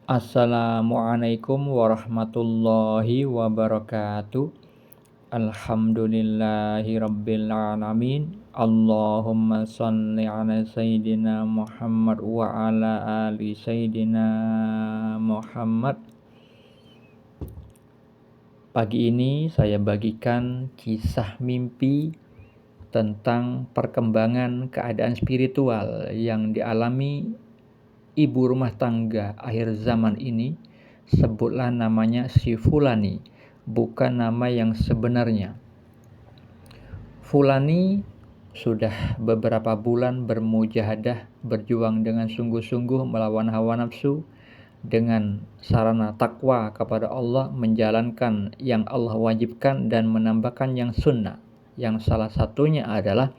Assalamualaikum warahmatullahi wabarakatuh. Alhamdulillahirabbil alamin. Allahumma shalli ala sayyidina Muhammad wa ala ali sayyidina Muhammad. Pagi ini saya bagikan kisah mimpi tentang perkembangan keadaan spiritual yang dialami ibu rumah tangga akhir zaman ini. Sebutlah namanya si Fulani, bukan nama yang sebenarnya. Fulani sudah beberapa bulan bermujahadah, berjuang dengan sungguh-sungguh melawan hawa nafsu dengan sarana takwa kepada Allah, menjalankan yang Allah wajibkan dan menambahkan yang sunnah, yang salah satunya adalah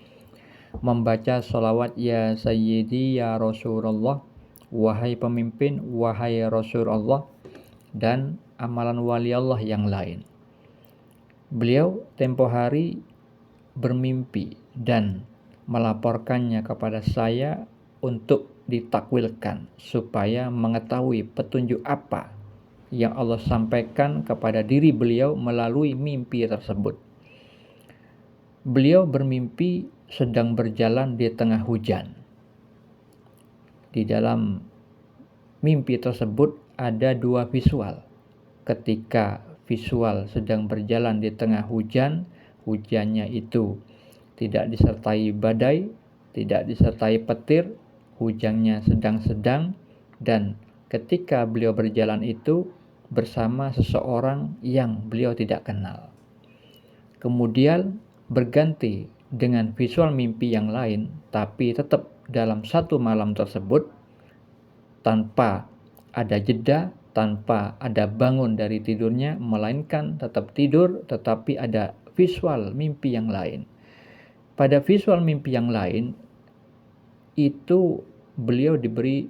membaca sholawat ya sayyidi ya Rasulullah, wahai pemimpin, wahai Rasulullah, dan amalan wali Allah yang lain. Beliau tempo hari bermimpi dan melaporkannya kepada saya untuk ditakwilkan supaya mengetahui petunjuk apa yang Allah sampaikan kepada diri beliau melalui mimpi tersebut. Beliau bermimpi sedang berjalan di tengah hujan. Di dalam mimpi tersebut ada dua visual. Ketika visual sedang berjalan di tengah hujan, hujannya itu tidak disertai badai, tidak disertai petir, hujannya sedang-sedang, dan ketika beliau berjalan itu bersama seseorang yang beliau tidak kenal. Kemudian berganti dengan visual mimpi yang lain, tapi tetap dalam satu malam tersebut, tanpa ada jeda, tanpa ada bangun dari tidurnya, melainkan tetap tidur tetapi ada visual mimpi yang lain. Pada visual mimpi yang lain itu beliau diberi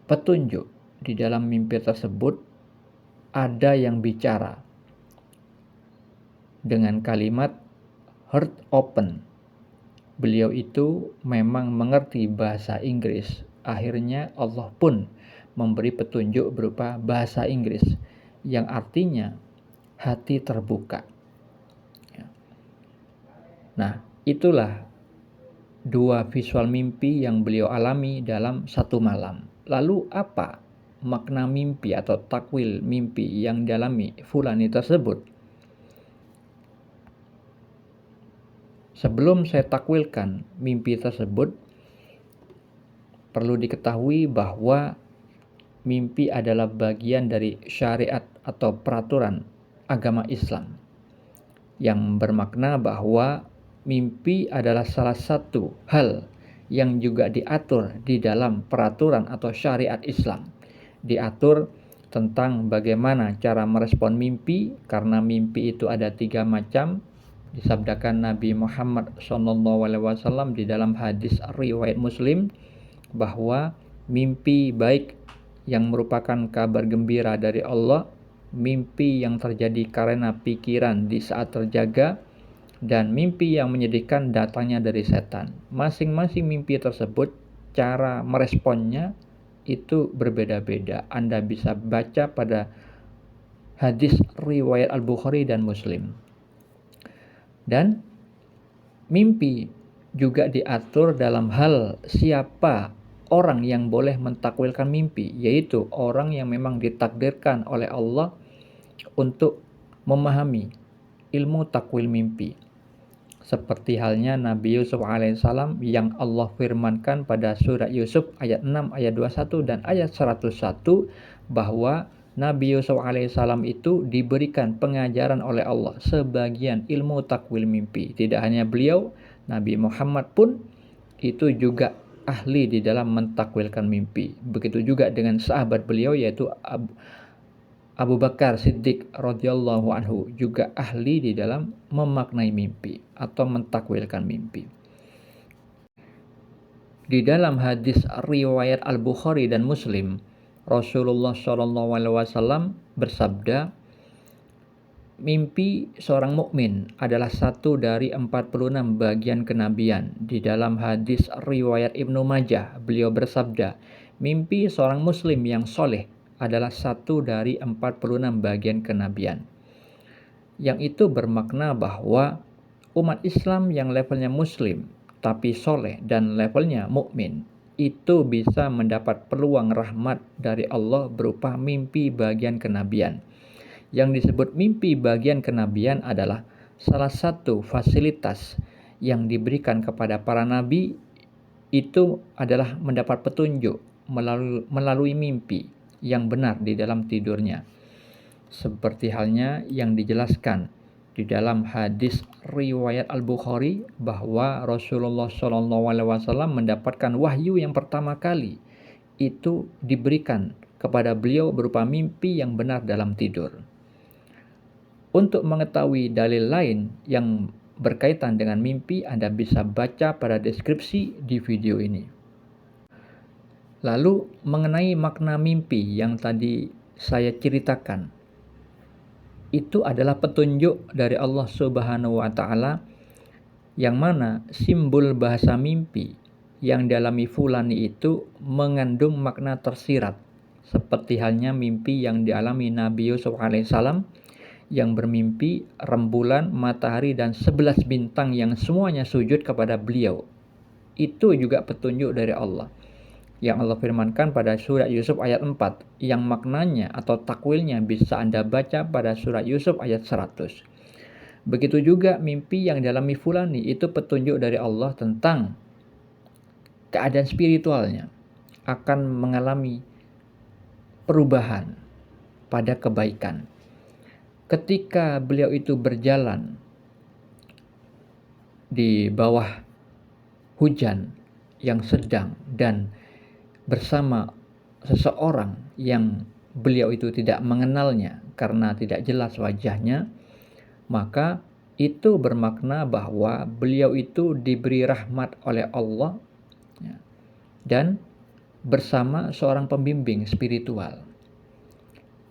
petunjuk. Di dalam mimpi tersebut ada yang bicara dengan kalimat heart open. Beliau itu memang mengerti bahasa Inggris. Akhirnya Allah pun memberi petunjuk berupa bahasa Inggris yang artinya hati terbuka. Nah, itulah dua visual mimpi yang beliau alami dalam satu malam. Lalu apa makna mimpi atau takwil mimpi yang dialami Fulani tersebut? Sebelum saya takwilkan mimpi tersebut, perlu diketahui bahwa mimpi adalah bagian dari syariat atau peraturan agama Islam, yang bermakna bahwa mimpi adalah salah satu hal yang juga diatur di dalam peraturan atau syariat Islam. Diatur tentang bagaimana cara merespon mimpi, karena mimpi itu ada 3 macam. Disabdakan Nabi Muhammad SAW di dalam hadis riwayat Muslim bahwa mimpi baik yang merupakan kabar gembira dari Allah, mimpi yang terjadi karena pikiran di saat terjaga, dan mimpi yang menyedihkan datangnya dari setan. Masing-masing mimpi tersebut cara meresponnya itu berbeda-beda. Anda bisa baca pada hadis riwayat Al-Bukhari dan Muslim. Dan mimpi juga diatur dalam hal siapa orang yang boleh mentakwilkan mimpi, yaitu orang yang memang ditakdirkan oleh Allah untuk memahami ilmu takwil mimpi. Seperti halnya Nabi Yusuf alaihissalam yang Allah firmankan pada surat Yusuf ayat 6, ayat 21 dan ayat 101 bahwa Nabi Yusuf alaihissalam itu diberikan pengajaran oleh Allah sebagian ilmu takwil mimpi. Tidak hanya beliau, Nabi Muhammad pun itu juga ahli di dalam mentakwilkan mimpi. Begitu juga dengan sahabat beliau yaitu Abu Bakar Siddiq radhiyallahu anhu, juga ahli di dalam memaknai mimpi atau mentakwilkan mimpi. Di dalam hadis riwayat Al-Bukhari dan Muslim, Rasulullah SAW bersabda, mimpi seorang mukmin adalah satu dari 46 bagian kenabian. Di dalam hadis riwayat Ibnu Majah, beliau bersabda, mimpi seorang muslim yang soleh adalah satu dari 46 bagian kenabian. Yang itu bermakna bahwa umat Islam yang levelnya muslim tapi soleh dan levelnya mukmin itu bisa mendapat peluang rahmat dari Allah berupa mimpi bagian kenabian. Yang disebut mimpi bagian kenabian adalah salah satu fasilitas yang diberikan kepada para nabi, itu adalah mendapat petunjuk melalui mimpi yang benar di dalam tidurnya. Seperti halnya yang dijelaskan di dalam hadis riwayat Al-Bukhari bahwa Rasulullah SAW mendapatkan wahyu yang pertama kali itu diberikan kepada beliau berupa mimpi yang benar dalam tidur. Untuk mengetahui dalil lain yang berkaitan dengan mimpi, Anda bisa baca pada deskripsi di video ini. Lalu mengenai makna mimpi yang tadi saya ceritakan, itu adalah petunjuk dari Allah Subhanahu wa Ta'ala, yang mana simbol bahasa mimpi yang dialami fulani itu mengandung makna tersirat, seperti halnya mimpi yang dialami Nabi Yusuf alaihissalam yang bermimpi rembulan, matahari, dan 11 bintang yang semuanya sujud kepada beliau. Itu juga petunjuk dari Allah yang Allah firmankan pada surat Yusuf ayat 4, yang maknanya atau takwilnya bisa Anda baca pada surat Yusuf ayat 100. Begitu juga mimpi yang dialami fulani itu petunjuk dari Allah tentang keadaan spiritualnya akan mengalami perubahan pada kebaikan. Ketika beliau itu berjalan di bawah hujan yang sedang dan bersama seseorang yang beliau itu tidak mengenalnya karena tidak jelas wajahnya, maka itu bermakna bahwa beliau itu diberi rahmat oleh Allah dan bersama seorang pembimbing spiritual.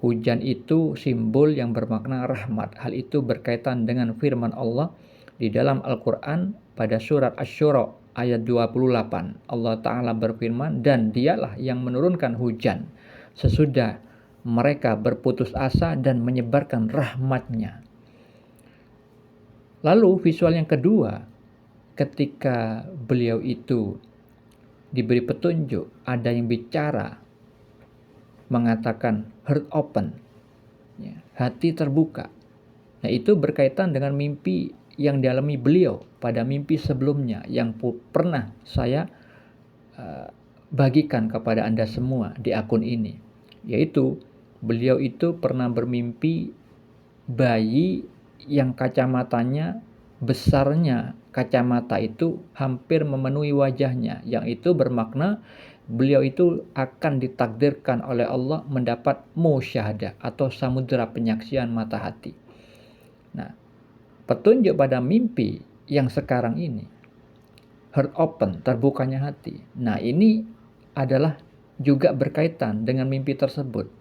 Hujan itu simbol yang bermakna rahmat. Hal itu berkaitan dengan firman Allah di dalam Al-Quran pada surat Asy-Syura ayat 28. Allah Ta'ala berfirman, dan dialah yang menurunkan hujan sesudah mereka berputus asa dan menyebarkan rahmatnya. Lalu visual yang kedua, ketika beliau itu diberi petunjuk, ada yang bicara mengatakan heart open, hati terbuka. Nah, itu berkaitan dengan mimpi yang dialami beliau pada mimpi sebelumnya yang pernah saya bagikan kepada Anda semua di akun ini, yaitu beliau itu pernah bermimpi bayi yang kacamatanya besarnya kacamata itu hampir memenuhi wajahnya, yang itu bermakna beliau itu akan ditakdirkan oleh Allah mendapat musyahadah atau samudera penyaksian mata hati. Nah, petunjuk pada mimpi yang sekarang ini, heart open, terbukanya hati. Nah, ini adalah juga berkaitan dengan mimpi tersebut.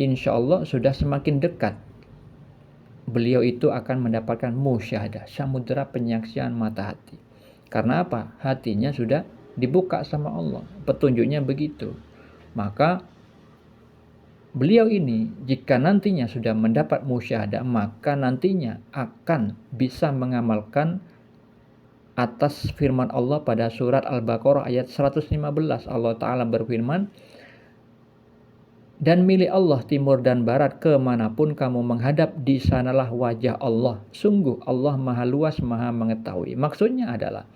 Insya Allah sudah semakin dekat. Beliau itu akan mendapatkan musyahadah, samudera penyaksian mata hati. Karena apa? Hatinya sudah dibuka sama Allah, petunjuknya begitu. Maka beliau ini jika nantinya sudah mendapat musyahadah, maka nantinya akan bisa mengamalkan atas firman Allah pada surat Al-Baqarah ayat 115. Allah Ta'ala berfirman, dan milik Allah timur dan barat, kemanapun kamu menghadap, di sanalah wajah Allah. Sungguh Allah maha luas, maha mengetahui. Maksudnya adalah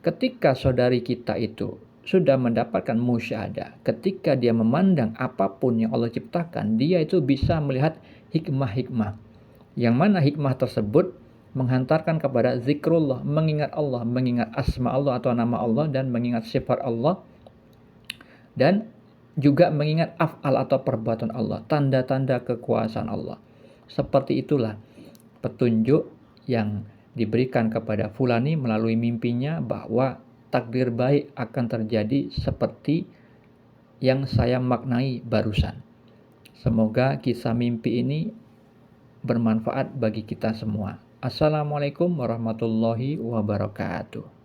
ketika saudari kita itu sudah mendapatkan musyahadah, ketika dia memandang apapun yang Allah ciptakan, dia itu bisa melihat hikmah-hikmah. Yang mana hikmah tersebut menghantarkan kepada zikrullah, mengingat Allah, mengingat asma Allah atau nama Allah, dan mengingat sifat Allah, dan juga mengingat af'al atau perbuatan Allah, tanda-tanda kekuasaan Allah. Seperti itulah petunjuk yang diberikan kepada fulani melalui mimpinya bahwa takdir baik akan terjadi seperti yang saya maknai barusan. Semoga kisah mimpi ini bermanfaat bagi kita semua. Assalamualaikum warahmatullahi wabarakatuh.